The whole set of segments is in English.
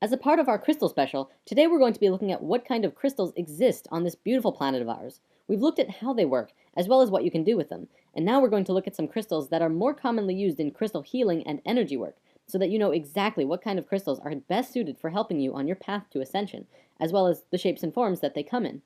As a part of our crystal special, today we're going to be looking at what kind of crystals exist on this beautiful planet of ours. We've looked at how they work, as well as what you can do with them, and now we're going to look at some crystals that are more commonly used in crystal healing and energy work, so that you know exactly what kind of crystals are best suited for helping you on your path to ascension, as well as the shapes and forms that they come in.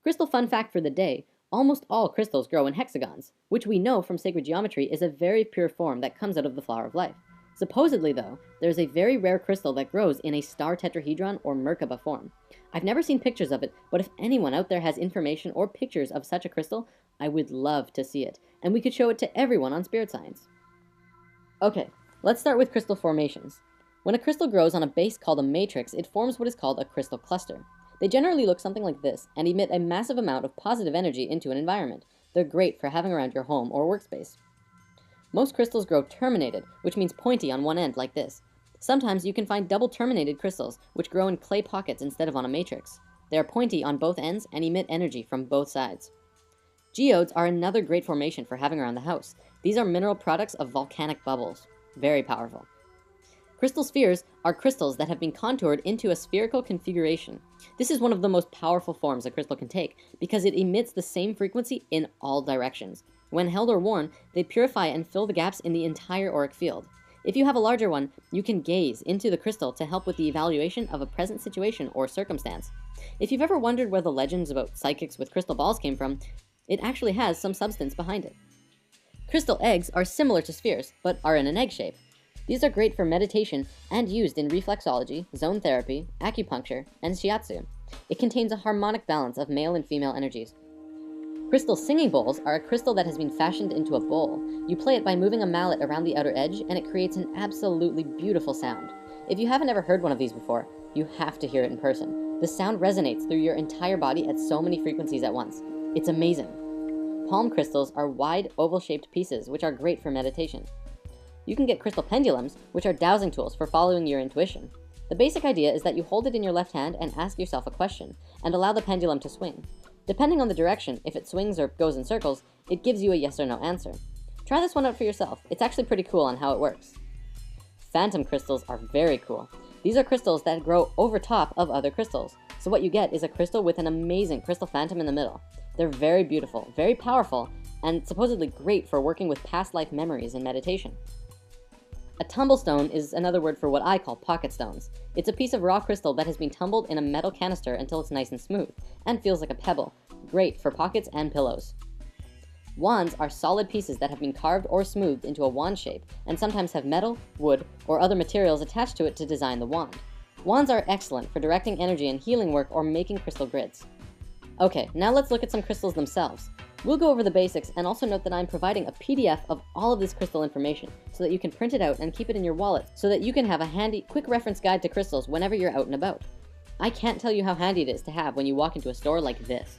Crystal fun fact for the day: almost all crystals grow in hexagons, which we know from sacred geometry is a very pure form that comes out of the flower of life. Supposedly, though, there's a very rare crystal that grows in a star tetrahedron or Merkaba form. I've never seen pictures of it, but if anyone out there has information or pictures of such a crystal, I would love to see it, and we could show it to everyone on Spirit Science. Okay, let's start with crystal formations. When a crystal grows on a base called a matrix, it forms what is called a crystal cluster. They generally look something like this and emit a massive amount of positive energy into an environment. They're great for having around your home or workspace. Most crystals grow terminated, which means pointy on one end like this. Sometimes you can find double terminated crystals, which grow in clay pockets instead of on a matrix. They are pointy on both ends and emit energy from both sides. Geodes are another great formation for having around the house. These are mineral products of volcanic bubbles. Very powerful. Crystal spheres are crystals that have been contoured into a spherical configuration. This is one of the most powerful forms a crystal can take because it emits the same frequency in all directions. When held or worn, they purify and fill the gaps in the entire auric field. If you have a larger one, you can gaze into the crystal to help with the evaluation of a present situation or circumstance. If you've ever wondered where the legends about psychics with crystal balls came from, it actually has some substance behind it. Crystal eggs are similar to spheres, but are in an egg shape. These are great for meditation and used in reflexology, zone therapy, acupuncture, and shiatsu. It contains a harmonic balance of male and female energies. Crystal singing bowls are a crystal that has been fashioned into a bowl. You play it by moving a mallet around the outer edge, and it creates an absolutely beautiful sound. If you haven't ever heard one of these before, you have to hear it in person. The sound resonates through your entire body at so many frequencies at once. It's amazing. Palm crystals are wide, oval-shaped pieces, which are great for meditation. You can get crystal pendulums, which are dowsing tools for following your intuition. The basic idea is that you hold it in your left hand and ask yourself a question, and allow the pendulum to swing. Depending on the direction, if it swings or goes in circles, it gives you a yes or no answer. Try this one out for yourself. It's actually pretty cool on how it works. Phantom crystals are very cool. These are crystals that grow over top of other crystals. So what you get is a crystal with an amazing crystal phantom in the middle. They're very beautiful, very powerful, and supposedly great for working with past life memories in meditation. A tumblestone is another word for what I call pocket stones. It's a piece of raw crystal that has been tumbled in a metal canister until it's nice and smooth, and feels like a pebble. Great for pockets and pillows. Wands are solid pieces that have been carved or smoothed into a wand shape, and sometimes have metal, wood, or other materials attached to it to design the wand. Wands are excellent for directing energy in healing work or making crystal grids. Okay, now let's look at some crystals themselves. We'll go over the basics and also note that I'm providing a PDF of all of this crystal information so that you can print it out and keep it in your wallet so that you can have a handy, quick reference guide to crystals whenever you're out and about. I can't tell you how handy it is to have when you walk into a store like this.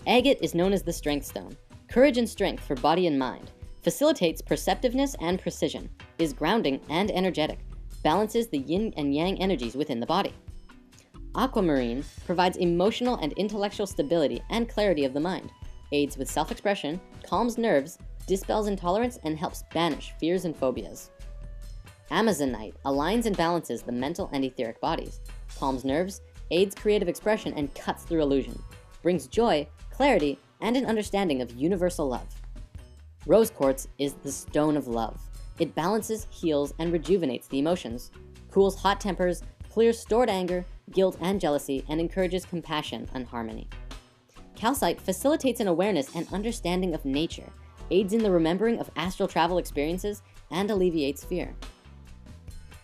Agate is known as the strength stone. Courage and strength for body and mind. Facilitates perceptiveness and precision. Is grounding and energetic. Balances the yin and yang energies within the body. Aquamarine provides emotional and intellectual stability and clarity of the mind, aids with self-expression, calms nerves, dispels intolerance, and helps banish fears and phobias. Amazonite aligns and balances the mental and etheric bodies, calms nerves, aids creative expression, and cuts through illusion, brings joy, clarity, and an understanding of universal love. Rose quartz is the stone of love. It balances, heals, and rejuvenates the emotions, cools hot tempers, clears stored anger, guilt, and jealousy, and encourages compassion and harmony. Calcite facilitates an awareness and understanding of nature, aids in the remembering of astral travel experiences, and alleviates fear.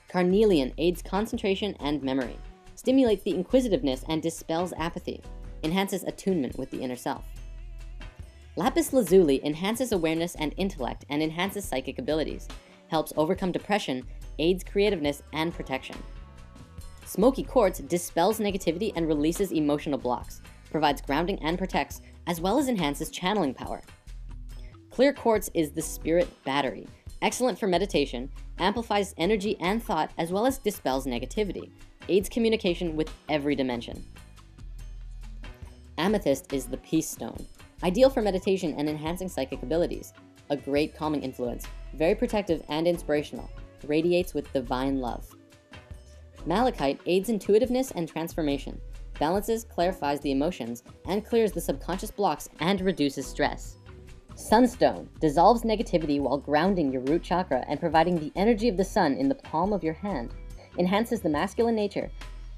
Carnelian aids concentration and memory, stimulates the inquisitiveness and dispels apathy, enhances attunement with the inner self. Lapis lazuli enhances awareness and intellect and enhances psychic abilities, helps overcome depression, aids creativeness and protection. Smoky quartz dispels negativity and releases emotional blocks, provides grounding and protects, as well as enhances channeling power. Clear quartz is the spirit battery, excellent for meditation, amplifies energy and thought, as well as dispels negativity, aids communication with every dimension. Amethyst is the peace stone, ideal for meditation and enhancing psychic abilities, a great calming influence, very protective and inspirational, radiates with divine love. Malachite aids intuitiveness and transformation, balances, clarifies the emotions, and clears the subconscious blocks and reduces stress. Sunstone dissolves negativity while grounding your root chakra and providing the energy of the sun in the palm of your hand, enhances the masculine nature,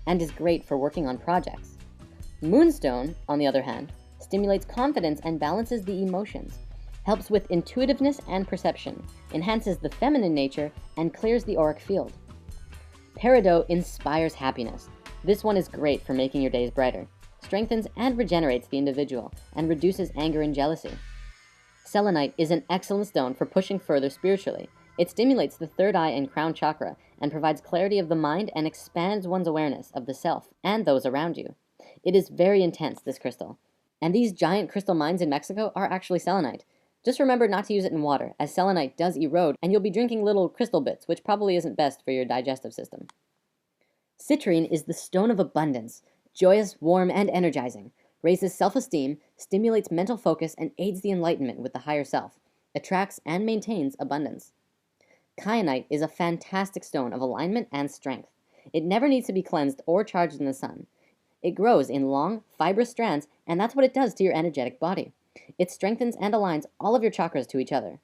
and is great for working on projects. Moonstone, on the other hand, stimulates confidence and balances the emotions, helps with intuitiveness and perception, enhances the feminine nature, and clears the auric field. Peridot inspires happiness. This one is great for making your days brighter, strengthens and regenerates the individual, and reduces anger and jealousy. Selenite is an excellent stone for pushing further spiritually. It stimulates the third eye and crown chakra and provides clarity of the mind and expands one's awareness of the self and those around you. It is very intense, this crystal. And these giant crystal mines in Mexico are actually selenite. Just remember not to use it in water, as selenite does erode, and you'll be drinking little crystal bits, which probably isn't best for your digestive system. Citrine is the stone of abundance, joyous, warm, and energizing, raises self-esteem, stimulates mental focus, and aids the enlightenment with the higher self, attracts and maintains abundance. Kyanite is a fantastic stone of alignment and strength. It never needs to be cleansed or charged in the sun. It grows in long, fibrous strands, and that's what it does to your energetic body. It strengthens and aligns all of your chakras to each other.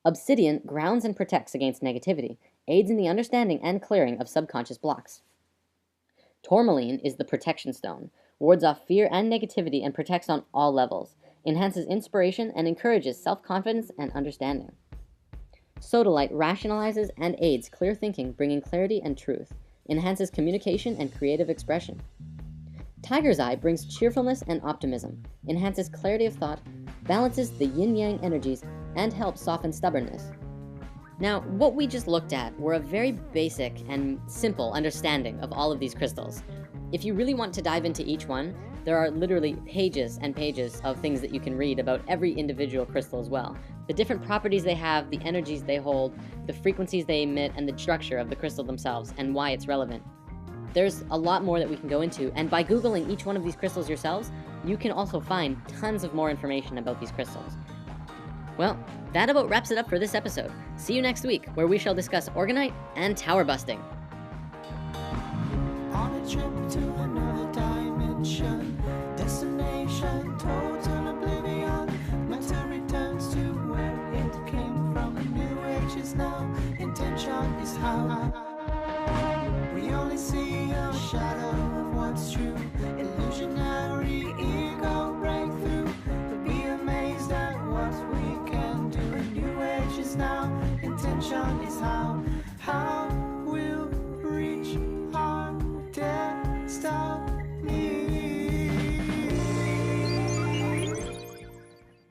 Obsidian grounds and protects against negativity, aids in the understanding and clearing of subconscious blocks. Tourmaline is the protection stone, wards off fear and negativity and protects on all levels, enhances inspiration and encourages self-confidence and understanding. Sodalite rationalizes and aids clear thinking, bringing clarity and truth, enhances communication and creative expression. Tiger's Eye brings cheerfulness and optimism, enhances clarity of thought, balances the yin-yang energies, and helps soften stubbornness. Now, what we just looked at were a very basic and simple understanding of all of these crystals. If you really want to dive into each one, there are literally pages and pages of things that you can read about every individual crystal as well. The different properties they have, the energies they hold, the frequencies they emit, and the structure of the crystal themselves, and why it's relevant. There's a lot more that we can go into, and by Googling each one of these crystals yourselves, you can also find tons of more information about these crystals. Well, that about wraps it up for this episode. See you next week, where we shall discuss Orgonite and tower busting. On a trip to another dimension, destination total oblivion. Matter returns to where it came from. A new age is now, intention is how. We only see a shadow of what's true. Illusionary ego